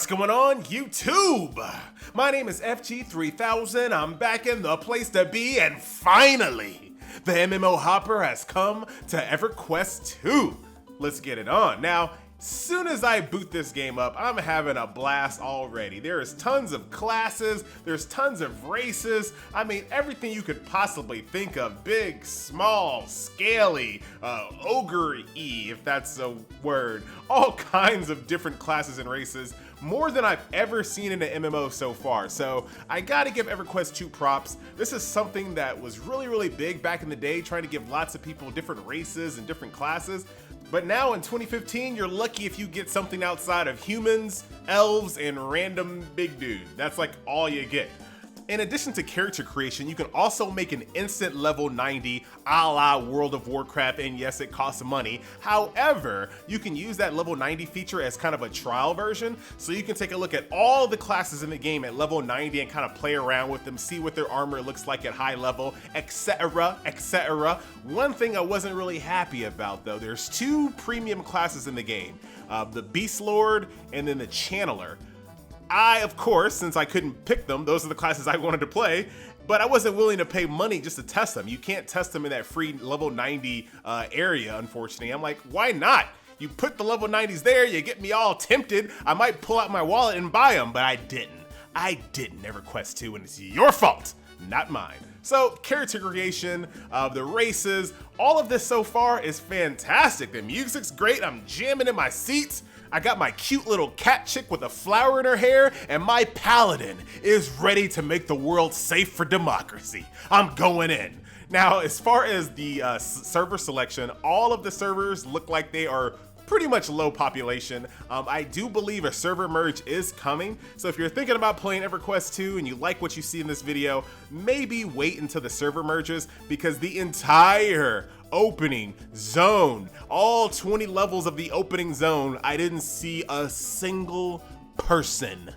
What's going on, YouTube? My name is FG3000. I'm back in the place to be, and finally, the MMO Hopper has come to Everquest 2. Let's get it on. Now, soon as I boot this game up, I'm having a blast already. There is tons of classes, there's tons of races. I mean, everything you could possibly think of. Big, small, scaly, ogre-y, if that's a word. All kinds of different classes and races. More than I've ever seen in an MMO so far. So I gotta give Everquest 2 props. This is something that was really big back in the day, trying to give lots of people different races and different classes. But now in 2015, you're lucky if you get something outside of humans, elves, and random big dude. That's like all you get. In addition to character creation, you can also make an instant level 90 a la World of Warcraft, and yes, it costs money. However, you can use that level 90 feature as kind of a trial version, so you can take a look at all the classes in the game at level 90 and kind of play around with them, see what their armor looks like at high level, etc, etc. One thing I wasn't really happy about though, there's two premium classes in the game, the Beast Lord and then the Channeler. I, of course, since I couldn't pick them, those are the classes I wanted to play, but I wasn't willing to pay money just to test them. You can't test them in that free level 90 area, unfortunately. I'm like, why not? You put the level 90s there, you get me all tempted. I might pull out my wallet and buy them, but I didn't. I didn't, Everquest 2, and it's your fault, not mine. So, character creation, the races, all of this so far is fantastic. The music's great, I'm jamming in my seats. I got my cute little cat chick with a flower in her hair, and my paladin is ready to make the world safe for democracy. I'm going in. Now, as far as the server selection, all of the servers look like they are pretty much low population. I do believe a server merge is coming, so if you're thinking about playing Everquest 2 and you like what you see in this video, maybe wait until the server merges, because the entire opening zone, all 20 levels of the opening zone, I didn't see a single person.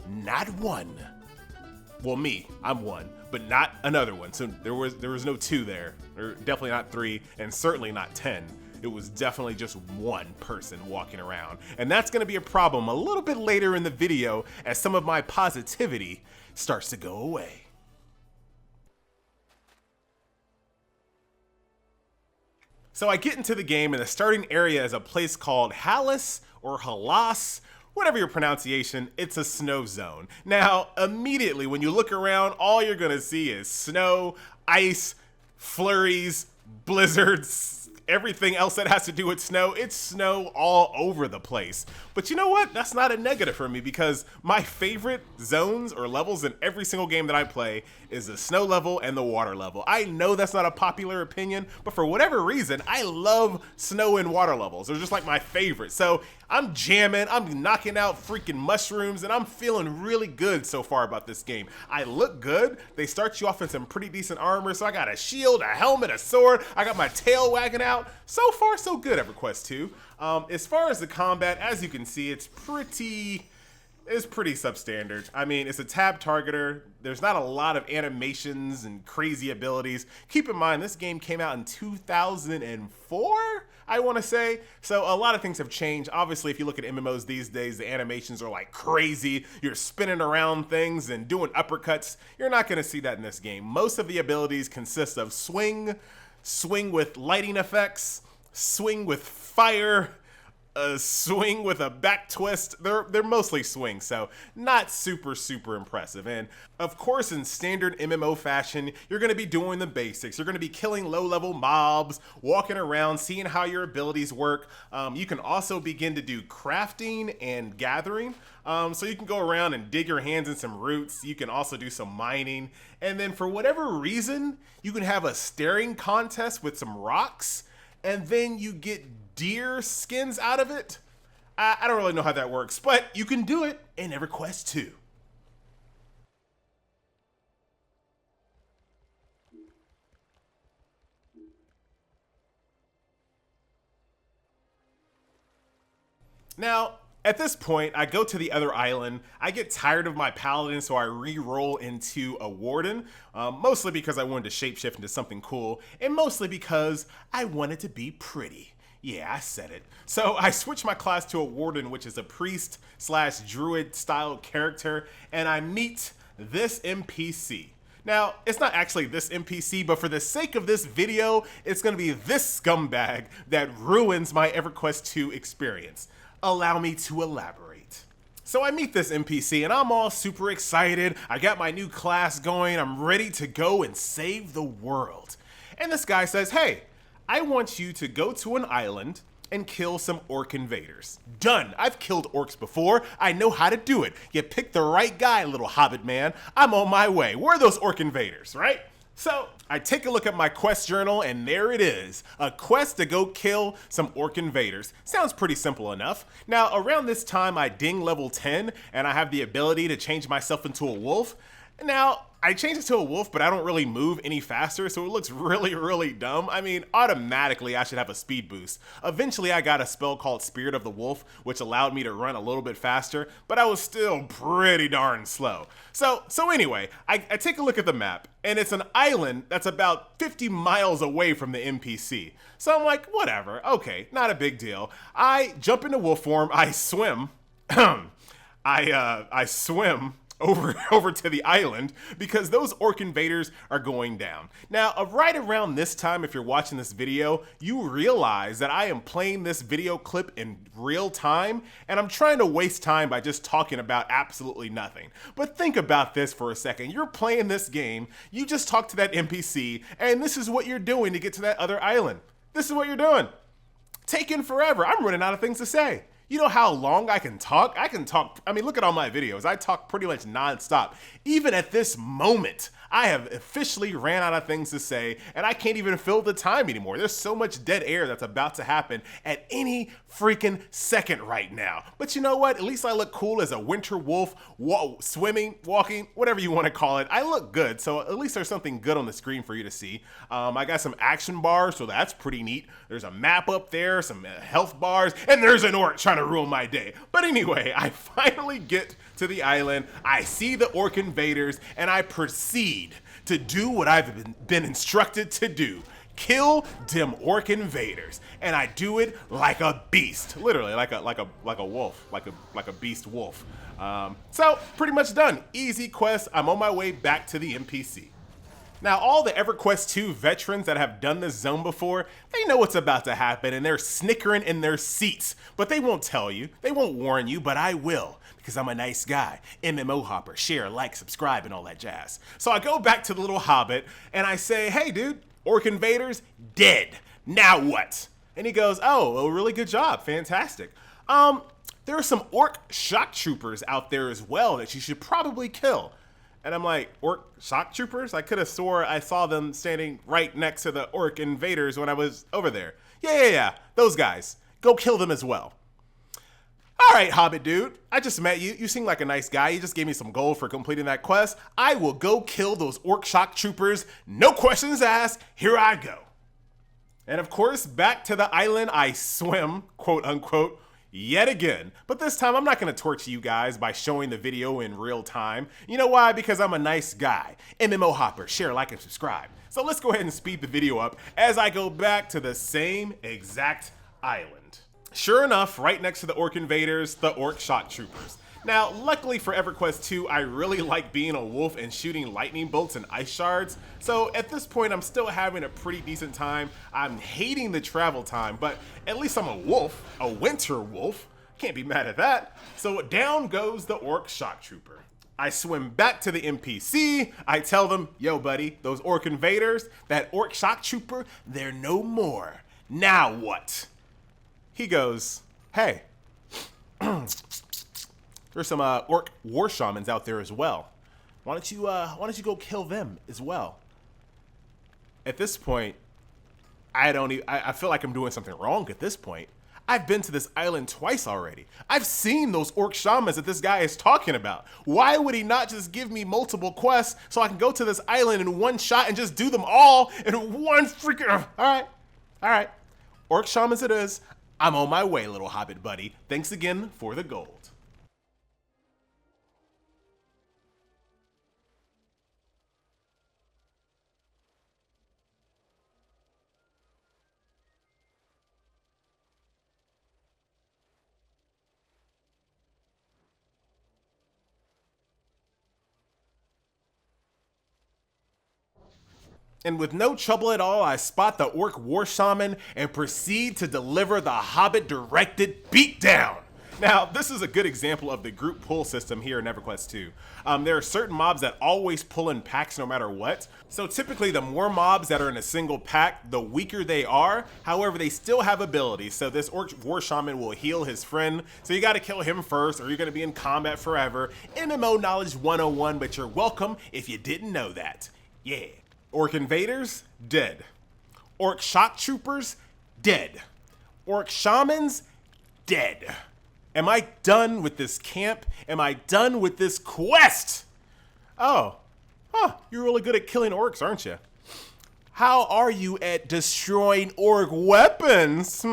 Not one. Well, me, I'm one, but not another one. So there was no two there, or definitely not three, and certainly not 10. It was definitely just one person walking around. And that's gonna be a problem a little bit later in the video as some of my positivity starts to go away. So I get into the game, and the starting area is a place called Halas or Halas, whatever your pronunciation. It's a snow zone. Now, immediately when you look around, all you're gonna see is snow, ice, flurries, blizzards, everything else that has to do with snow. It's snow all over the place. But you know what? That's not a negative for me, because my favorite zones or levels in every single game that I play is the snow level and the water level. I know that's not a popular opinion, but for whatever reason, I love snow and water levels. They're just like my favorite. So I'm jamming, I'm knocking out freaking mushrooms, and I'm feeling really good so far about this game. I look good. They start you off in some pretty decent armor, so I got a shield, a helmet, a sword. I got my tail wagging out. So far, so good, Everquest 2. As far as the combat, as you can see, it's pretty substandard. I mean, it's a tab targeter. There's not a lot of animations and crazy abilities. Keep in mind, this game came out in 2004, I want to say. So a lot of things have changed. Obviously, if you look at MMOs these days, the animations are like crazy. You're spinning around things and doing uppercuts. You're not going to see that in this game. Most of the abilities consist of swing with lighting effects, swing with fire, a swing with a back twist. They're mostly swings, so not super impressive. And of course, in standard MMO fashion, you're going to be doing the basics. You're going to be killing low-level mobs, walking around, seeing how your abilities work. You can also begin to do crafting and gathering. So you can go around and dig your hands in some roots. You can also do some mining. And then for whatever reason, you can have a staring contest with some rocks, and then you get deer skins out of it. I don't really know how that works, but you can do it in Everquest 2. Now, at this point, I go to the other island. I get tired of my paladin, so I re-roll into a warden, mostly because I wanted to shapeshift into something cool, and mostly because I wanted to be pretty. Yeah, I said it. So I switch my class to a warden, which is a priest slash druid style character, and I meet this NPC. Now, it's not actually this NPC, but for the sake of this video, it's gonna be this scumbag that ruins my EverQuest 2 experience. Allow me to elaborate. So I meet this NPC and I'm all super excited. I got my new class going. I'm ready to go and save the world. And this guy says, hey, I want you to go to an island and kill some orc invaders. Done. I've killed orcs before. I know how to do it. You picked the right guy, little hobbit man. I'm on my way. Where are those orc invaders, right? So I take a look at my quest journal and there it is. A quest to go kill some orc invaders. Sounds pretty simple enough. Now around this time I ding level 10 and I have the ability to change myself into a wolf. Now, I changed it to a wolf, but I don't really move any faster, so it looks really, really dumb. I mean, automatically I should have a speed boost. Eventually I got a spell called Spirit of the Wolf, which allowed me to run a little bit faster, but I was still pretty darn slow. So anyway, I take a look at the map, and it's an island that's about 50 miles away from the NPC. So I'm like, whatever, okay, not a big deal. I jump into wolf form, I swim, I swim over to the island because those orc invaders are going down. Now, right around this time, if you're watching this video, you realize that I am playing this video clip in real time and I'm trying to waste time by just talking about absolutely nothing. But think about this for a second. You're playing this game, you just talked to that NPC, and this is what you're doing to get to that other island. This is what you're doing. Taking forever. I'm running out of things to say. You know how long I can talk? I mean, look at all my videos. I talk pretty much nonstop. Even at this moment, I have officially ran out of things to say and I can't even fill the time anymore. There's so much dead air that's about to happen at any freaking second right now. But you know what? At least I look cool as a winter wolf, swimming, walking, whatever you want to call it. I look good, so at least there's something good on the screen for you to see. I got some action bars, so that's pretty neat. There's a map up there, some health bars, and there's an orc trying to ruin my day. But anyway, I finally get to the island, I see the orc invaders, and I proceed to do what I've been instructed to do. Kill them orc invaders. And I do it like a beast. Literally, like a wolf, like a beast wolf. So pretty much done. Easy quest. I'm on my way back to the NPC. Now, all the EverQuest 2 veterans that have done this zone before, they know what's about to happen and they're snickering in their seats. But they won't tell you, they won't warn you, but I will. Because I'm a nice guy. MMO Hopper, share, like, subscribe, and all that jazz. So I go back to the little hobbit and I say, hey dude, orc invaders, dead. Now what? And he goes, oh, well, really good job, fantastic. There are some orc shock troopers out there as well that you should probably kill. And I'm like, orc shock troopers? I could have swore I saw them standing right next to the orc invaders when I was over there. Yeah, those guys. Go kill them as well. All right, hobbit dude, I just met you. You seem like a nice guy. You just gave me some gold for completing that quest. I will go kill those orc shock troopers. No questions asked. Here I go. And of course, back to the island I swim, quote unquote, yet again. But this time I'm not gonna torture you guys by showing the video in real time. You know why? Because I'm a nice guy. MMO Hopper, share, like, and subscribe. So let's go ahead and speed the video up as I go back to the same exact island. Sure enough, right next to the orc invaders, the orc shock troopers. Now, luckily for EverQuest 2, I really like being a wolf and shooting lightning bolts and ice shards. So at this point, I'm still having a pretty decent time. I'm hating the travel time, but at least I'm a wolf, a winter wolf. Can't be mad at that. So down goes the orc shock trooper. I swim back to the NPC. I tell them, yo buddy, those orc invaders, that orc shock trooper, they're no more. Now what? He goes, hey, there's some orc war shamans out there as well. Why don't you go kill them as well? At this point, I feel like I'm doing something wrong at this point. I've been to this island twice already. I've seen those orc shamans that this guy is talking about. Why would he not just give me multiple quests so I can go to this island in one shot and just do them all in one freaking, all right. Orc shamans it is. I'm on my way, little hobbit buddy. Thanks again for the gold. And with no trouble at all, I spot the Orc War Shaman and proceed to deliver the Hobbit-directed beatdown. Now, this is a good example of the group pull system here in Everquest 2. There are certain mobs that always pull in packs no matter what. So typically the more mobs that are in a single pack, the weaker they are. However, they still have abilities. So this Orc War Shaman will heal his friend. So you gotta kill him first or you're gonna be in combat forever. MMO Knowledge 101, but you're welcome if you didn't know that. Yeah. Orc Invaders, dead. Orc Shock Troopers, dead. Orc Shamans, dead. Am I done with this camp? Am I done with this quest? Oh, you're really good at killing orcs, aren't you? How are you at destroying orc weapons?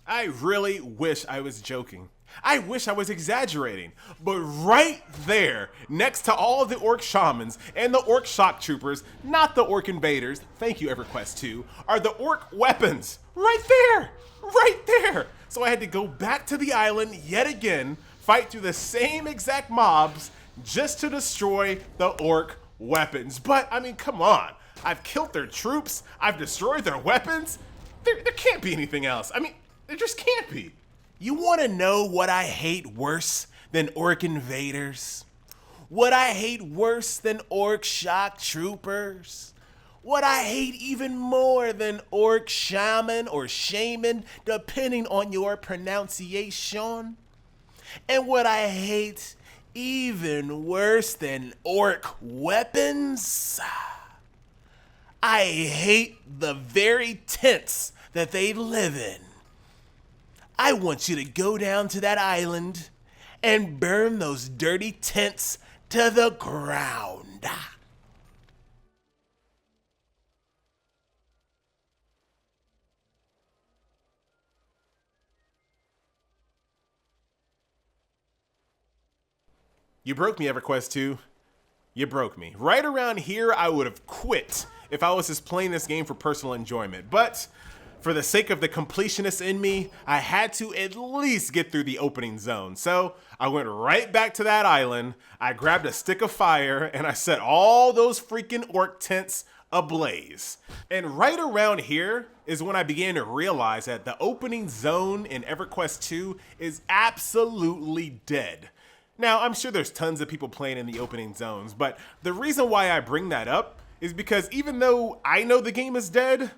I really wish I was joking. I wish I was exaggerating. But right there, next to all of the Orc Shamans and the Orc Shock Troopers, not the Orc Invaders, thank you Everquest 2, are the Orc Weapons. Right there! Right there! So I had to go back to the island yet again, fight through the same exact mobs just to destroy the Orc Weapons. But, I mean, come on. I've killed their troops, I've destroyed their weapons. There can't be anything else. I mean, there just can't be. You want to know what I hate worse than Orc Invaders? What I hate worse than Orc Shock Troopers? What I hate even more than Orc Shaman or Shaman, depending on your pronunciation? And what I hate even worse than Orc Weapons? I hate the very tents that they live in. I want you to go down to that island and burn those dirty tents to the ground. You broke me, Everquest 2. You broke me. Right around here, I would have quit if I was just playing this game for personal enjoyment. But for the sake of the completionist in me, I had to at least get through the opening zone. So I went right back to that island, I grabbed a stick of fire, and I set all those freaking orc tents ablaze. And right around here is when I began to realize that the opening zone in Everquest 2 is absolutely dead. Now, I'm sure there's tons of people playing in the opening zones, but the reason why I bring that up is because even though I know the game is dead,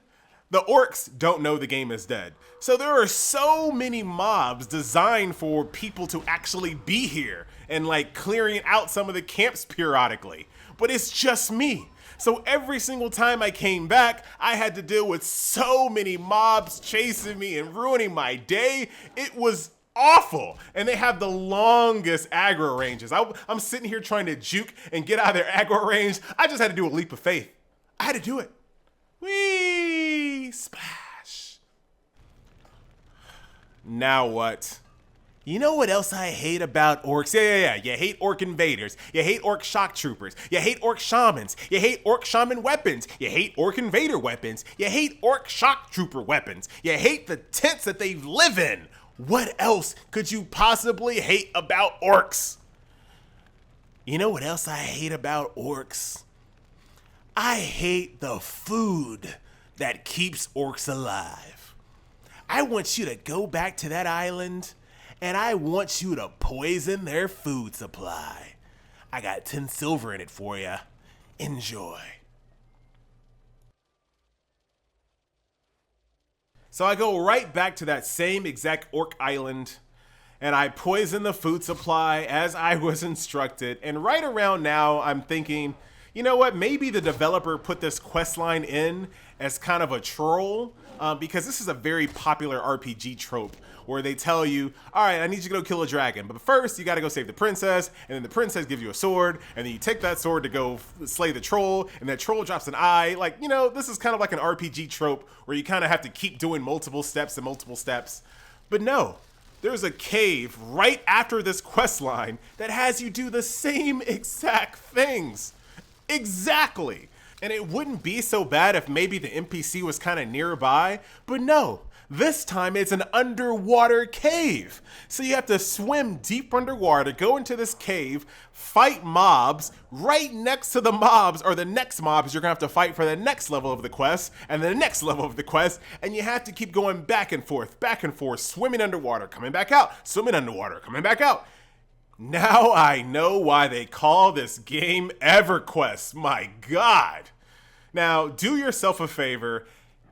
the orcs don't know the game is dead. So there are so many mobs designed for people to actually be here and like clearing out some of the camps periodically. But it's just me. So every single time I came back, I had to deal with so many mobs chasing me and ruining my day. It was awful. And they have the longest aggro ranges. I'm sitting here trying to juke and get out of their aggro range. I just had to do a leap of faith. I had to do it. Whee! Splash. Now what? You know what else I hate about orcs? Yeah. You hate Orc Invaders. You hate Orc Shock Troopers. You hate Orc Shamans. You hate Orc Shaman weapons. You hate Orc Invader weapons. You hate Orc Shock Trooper weapons. You hate the tents that they live in. What else could you possibly hate about orcs? You know what else I hate about orcs? I hate the food that keeps orcs alive. I want you to go back to that island and I want you to poison their food supply. I got 10 silver in it for you. Enjoy. So I go right back to that same exact orc island and I poison the food supply as I was instructed. And right around now, I'm thinking, you know what, maybe the developer put this quest line in as kind of a troll because this is a very popular RPG trope where they tell you, all right, I need you to go kill a dragon, but first you gotta go save the princess, and then the princess gives you a sword, and then you take that sword to go slay the troll, and that troll drops an eye. Like, you know, this is kind of like an RPG trope where you kind of have to keep doing multiple steps and multiple steps. But no, there's a cave right after this quest line that has you do the same exact things. Exactly. And it wouldn't be so bad if maybe the NPC was kind of nearby, but no. This time it's an underwater cave. So you have to swim deep underwater, go into this cave, fight mobs. Right next to the mobs or the next mobs, you're gonna have to fight for the next level of the quest and the next level of the quest. And you have to keep going back and forth, swimming underwater, coming back out, swimming underwater, coming back out. Now I know why they call this game Everquest. My God. Now do yourself a favor,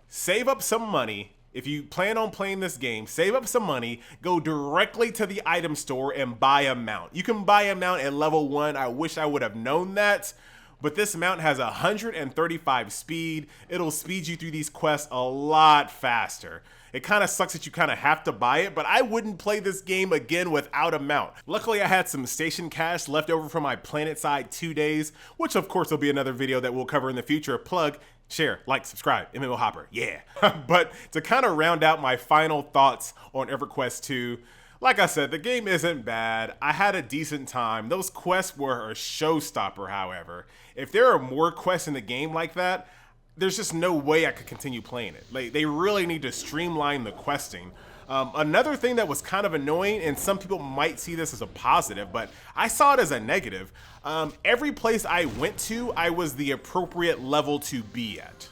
save up some money. If you plan on playing this game, save up some money, go directly to the item store and buy a mount. You can buy a mount at level 1. I wish I would have known that, but this mount has 135 speed. It'll speed you through these quests a lot faster. It kind of sucks that you kind of have to buy it, but I wouldn't play this game again without a mount. Luckily, I had some station cash left over from my Planet Side 2 days, which of course will be another video that we'll cover in the future. Plug. Share, like, subscribe, MMO Hopper, yeah. But to kind of round out my final thoughts on EverQuest 2, like I said, the game isn't bad. I had a decent time. Those quests were a showstopper, however. If there are more quests in the game like that, there's just no way I could continue playing it. Like, they really need to streamline the questing. Another thing that was kind of annoying, and some people might see this as a positive, but I saw it as a negative. Every place I went to, I was the appropriate level to be at.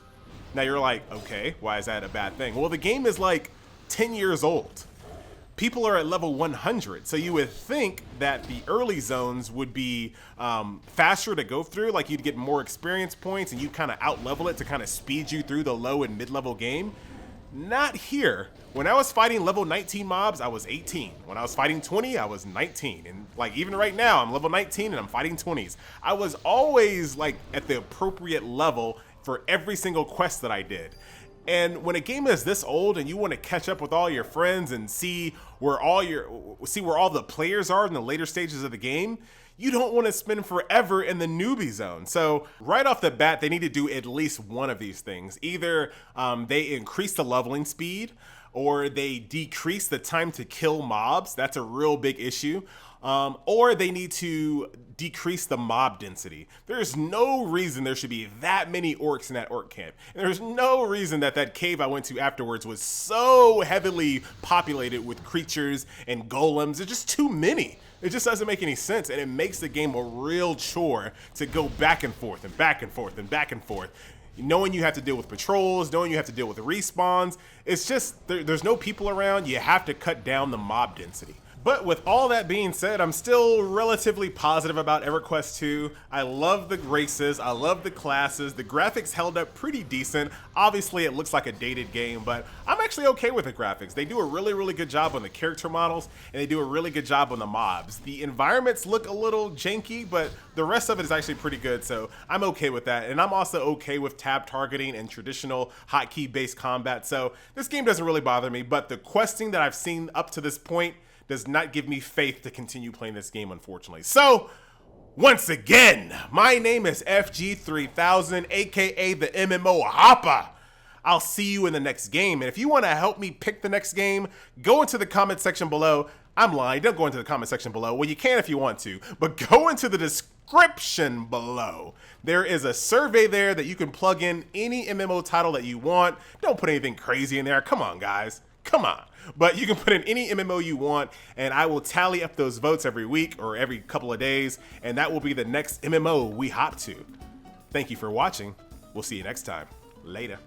Now you're like, okay, why is that a bad thing? Well, the game is like 10 years old. People are at level 100, so you would think that the early zones would be faster to go through, like you'd get more experience points and you'd kind of out-level it to kind of speed you through the low and mid-level game. Not here. When I was fighting level 19 mobs, I was 18. When I was fighting 20, I was 19. And like even right now, I'm level 19 and I'm fighting 20s. I was always like at the appropriate level for every single quest that I did. And when a game is this old and you want to catch up with all your friends and see where all the players are in the later stages of the game, you don't want to spend forever in the newbie zone. So right off the bat, they need to do at least one of these things. Either they increase the leveling speed, or they decrease the time to kill mobs. That's a real big issue. Or they need to decrease the mob density. There's no reason there should be that many orcs in that orc camp. And there's no reason that that cave I went to afterwards was so heavily populated with creatures and golems. There's just too many. It just doesn't make any sense, and it makes the game a real chore to go back and forth and back and forth and back and forth. Knowing you have to deal with patrols, knowing you have to deal with the respawns, it's just, there's no people around, you have to cut down the mob density. But with all that being said, I'm still relatively positive about EverQuest 2. I love the races, I love the classes, the graphics held up pretty decent. Obviously it looks like a dated game, but I'm actually okay with the graphics. They do a really good job on the character models, and they do a really good job on the mobs. The environments look a little janky, but the rest of it is actually pretty good, so I'm okay with that. And I'm also okay with tab targeting and traditional hotkey based combat, so this game doesn't really bother me, but the questing that I've seen up to this point does not give me faith to continue playing this game, unfortunately. So, once again, my name is FG3000, aka the MMO Hopper. I'll see you in the next game, and if you want to help me pick the next game, go into the comment section below. I'm lying, don't go into the comment section below. Well, you can if you want to, but go into the description below. There is a survey there that you can plug in any MMO title that you want. Don't put anything crazy in there. Come on, guys. Come on. But you can put in any MMO you want, and I will tally up those votes every week or every couple of days, and that will be the next MMO we hop to. Thank you for watching. We'll see you next time. Later.